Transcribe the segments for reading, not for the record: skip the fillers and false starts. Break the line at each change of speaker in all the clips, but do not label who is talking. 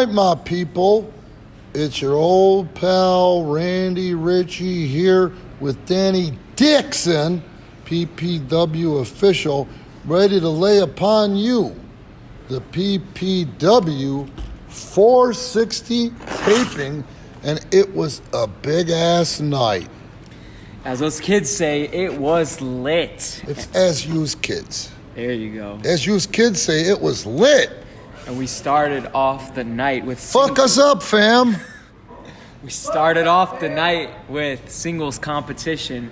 right, my people. It's your old pal Randy Ritchie here with Danny Dixon, PPW official, ready to lay upon you the PPW 460 taping, and it was a big-ass night.
As those kids say, it was lit.
It's as used kids.
There you go.
As used kids say, it was lit.
And we started off the night with...
Fuck us up, fam.
We started off the night with singles competition.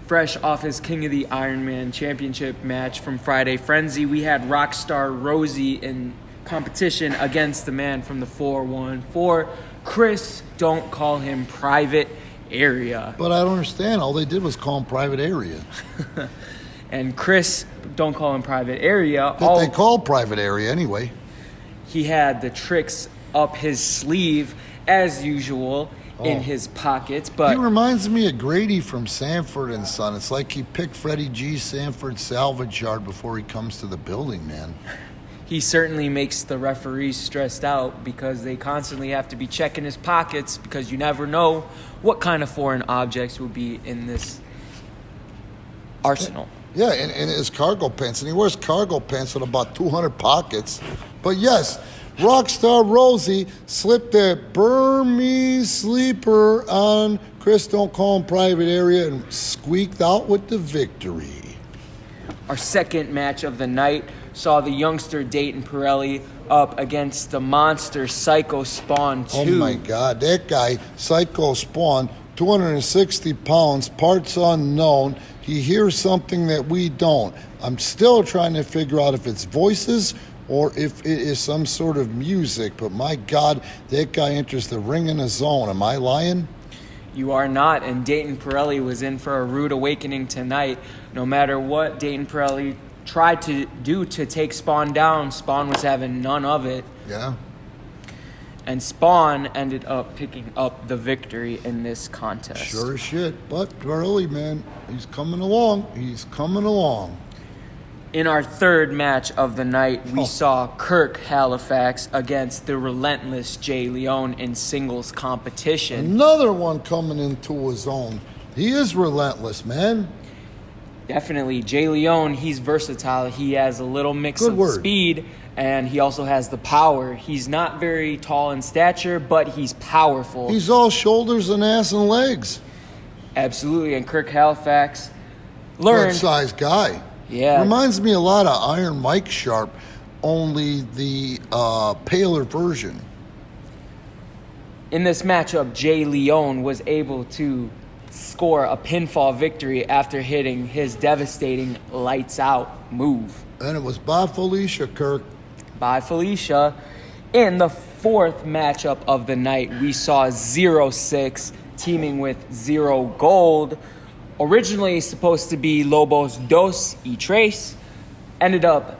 Fresh off his King of the Ironman championship match from Friday Frenzy, we had Rockstar Rosie in competition against the man from the 414, Chris, don't call him Private Area.
But I don't understand. All they did was call him Private Area.
And Chris, don't call him Private Area.
But they call Private Area anyway.
He had the tricks up his sleeve, as usual, in his pockets. But
he reminds me of Grady from Sanford and Son. It's like he picked Freddie G. Sanford's salvage yard before he comes to the building, man.
He certainly makes the referees stressed out because they constantly have to be checking his pockets because you never know what kind of foreign objects will be in this arsenal.
Yeah, in his cargo pants. And he wears cargo pants with about 200 pockets. But yes, Rockstar Rosie slipped that Burmese sleeper on Chris Don't Call Him Private Area and squeaked out with the victory.
Our second match of the night saw the youngster Dayton Pirelli up against the monster Psycho Spawn 2.
Oh my God, that guy, Psycho Spawn, 260 pounds, parts unknown. He hears something that we don't. I'm still trying to figure out if it's voices or if it is some sort of music. But my God, that guy enters the ring in a zone. Am I lying?
You are not, and Dayton Pirelli was in for a rude awakening tonight. No matter what Dayton Pirelli tried to do to take Spawn down, Spawn was having none of it.
Yeah.
And Spawn ended up picking up the victory in this contest.
Sure as shit. But Pirelli, man, he's coming along. He's coming along.
In our third match of the night, we saw Kirk Halifax against the relentless Jay Leone in singles competition.
Another one coming into his own. He is relentless, man.
Definitely. Jay Leone, he's versatile. He has a little mix of speed, and he also has the power. He's not very tall in stature, but he's powerful.
He's all shoulders and ass and legs.
Absolutely. And Kirk Halifax learned...
Good-sized guy.
Yeah.
Reminds me a lot of Iron Mike Sharp, only the paler version.
In this matchup, Jay Leone was able to score a pinfall victory after hitting his devastating lights out move.
And it was by Felicia, Kirk.
By Felicia. In the fourth matchup of the night, we saw 0-6 teaming with Zero Gold. Originally supposed to be Lobos Dos y Tres, ended up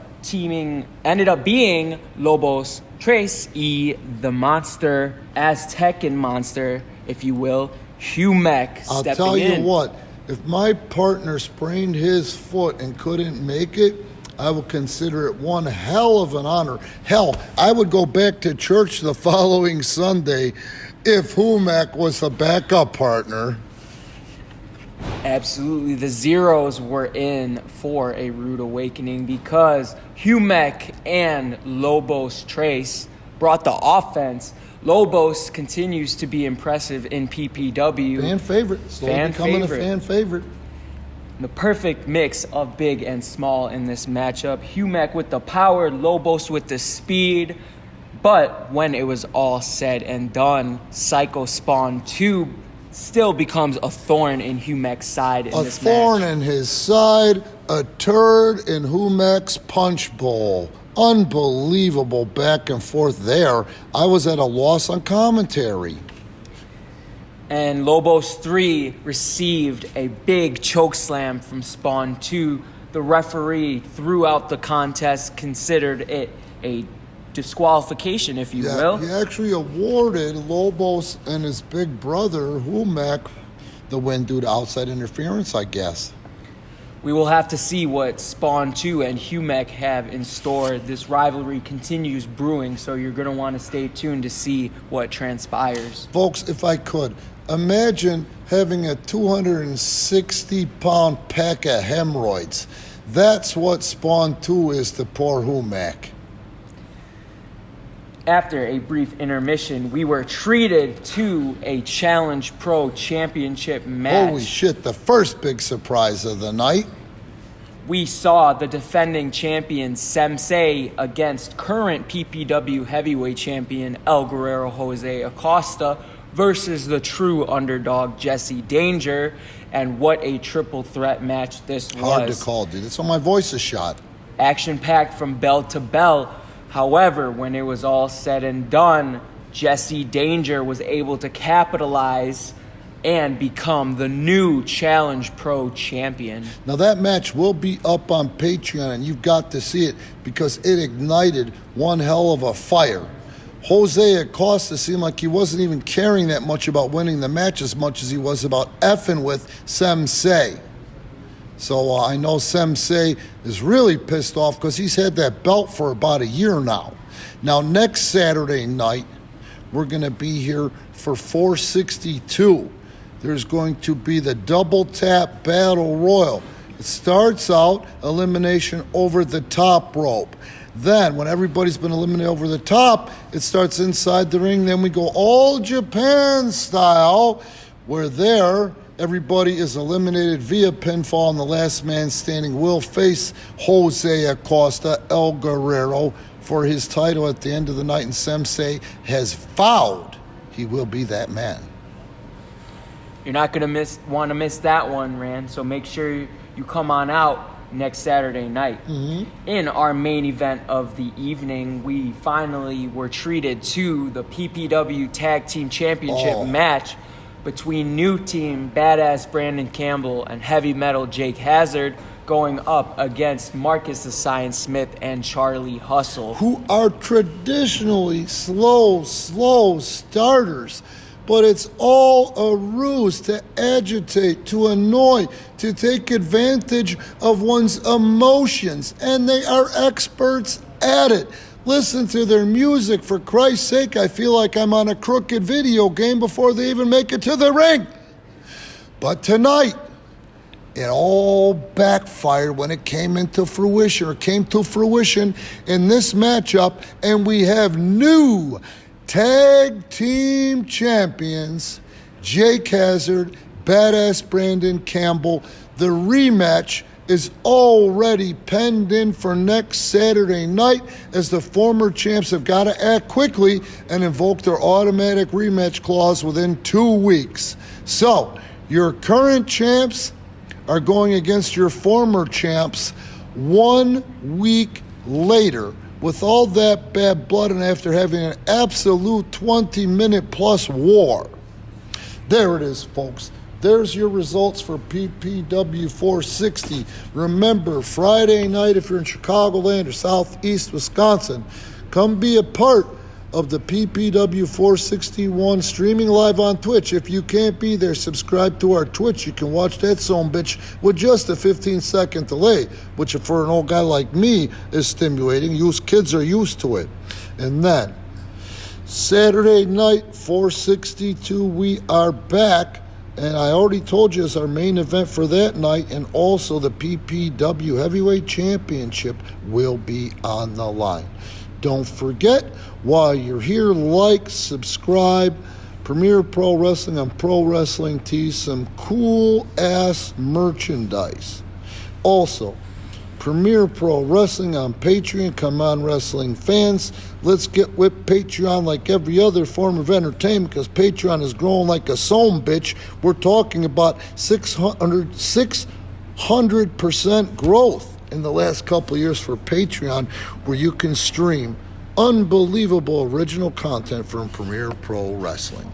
being Lobos Tres y the monster, Aztecan monster, if you will, Hugh Mack stepping in.
I'll tell you what, if my partner sprained his foot and couldn't make it, I would consider it one hell of an honor. Hell, I would go back to church the following Sunday if Humac was a backup partner.
Absolutely. The Zeros were in for a rude awakening because Humac and Lobos Trace brought the offense. Lobos continues to be impressive in PPW.
Fan favorite. Slowly becoming a fan favorite.
The perfect mix of big and small in this matchup. Humac with the power, Lobos with the speed. But when it was all said and done, Psycho Spawn 2 still becomes a thorn in Humac's side in this match.
A thorn in his side, a turd in Humac's punch bowl. Unbelievable back and forth there. I was at a loss on commentary.
And Lobos 3 received a big choke slam from Spawn 2. The referee throughout the contest considered it a disqualification, if you will.
He actually awarded Lobos and his big brother, Humac, the win due to outside interference, I guess.
we will have to see what Spawn 2 and Humec have in store. This rivalry continues brewing, so you're going to want to stay tuned to see what transpires.
Folks, if I could, imagine having a 260-pound pack of hemorrhoids. That's what Spawn 2 is to poor Humec.
After a brief intermission, we were treated to a Challenge Pro Championship match.
Holy shit, the first big surprise of the night.
We saw the defending champion Sensei against current PPW heavyweight champion El Guerrero Jose Acosta versus the true underdog Jesse Danger. And what a triple threat match this was.
Hard to call, dude. That's why my voice is shot.
Action-packed from bell to bell. However, when it was all said and done, Jesse Danger was able to capitalize and become the new Challenge Pro champion.
Now that match will be up on Patreon, and you've got to see it because it ignited one hell of a fire. Jose Acosta seemed like he wasn't even caring that much about winning the match as much as he was about effing with Sensei. So I know Sensei is really pissed off because he's had that belt for about a year now. Now, next Saturday night, we're going to be here for 462. There's going to be the Double Tap Battle Royal. It starts out elimination over the top rope. Then, when everybody's been eliminated over the top, it starts inside the ring. Then we go all Japan style, where everybody is eliminated via pinfall, and the last man standing will face Jose Acosta, El Guerrero, for his title at the end of the night, and Sensei has vowed he will be that man.
You're not going to want to miss that one, Rand, so make sure you come on out next Saturday night. In our main event of the evening, we finally were treated to the PPW Tag Team Championship match between new team Badass Brandon Campbell and Heavy Metal Jake Hazard going up against Marcus the Science Smith and Charlie Hustle,
who are traditionally slow starters. But it's all a ruse to agitate, to annoy, to take advantage of one's emotions. And they are experts at it. Listen to their music, for Christ's sake. I feel like I'm on a crooked video game before they even make it to the ring. But tonight, it all backfired when it came to fruition in this matchup, and we have new tag team champions, Jake Hazard, Badass Brandon Campbell. The rematch is already penned in for next Saturday night, as the former champs have got to act quickly and invoke their automatic rematch clause within 2 weeks. So, your current champs are going against your former champs 1 week later. With all that bad blood and after having an absolute 20-minute plus war. There it is, folks. There's your results for PPW 460. Remember, Friday night, if you're in Chicagoland or Southeast Wisconsin, come be a part of the PPW 461 streaming live on Twitch. If you can't be there, subscribe to our Twitch. You can watch that son bitch with just a 15-second delay, which for an old guy like me is stimulating. You kids are used to it. And then, Saturday night, 462, we are back. And I already told you it's our main event for that night, and also the PPW Heavyweight Championship will be on the line. Don't forget, while you're here, like, subscribe, Premier Pro Wrestling on Pro Wrestling Tees, some cool-ass merchandise. Also, Premier Pro Wrestling on Patreon. Come on, wrestling fans. Let's get with Patreon like every other form of entertainment, because Patreon is growing like a son bitch. We're talking about 600% growth in the last couple of years for Patreon, where you can stream unbelievable original content from Premier Pro Wrestling.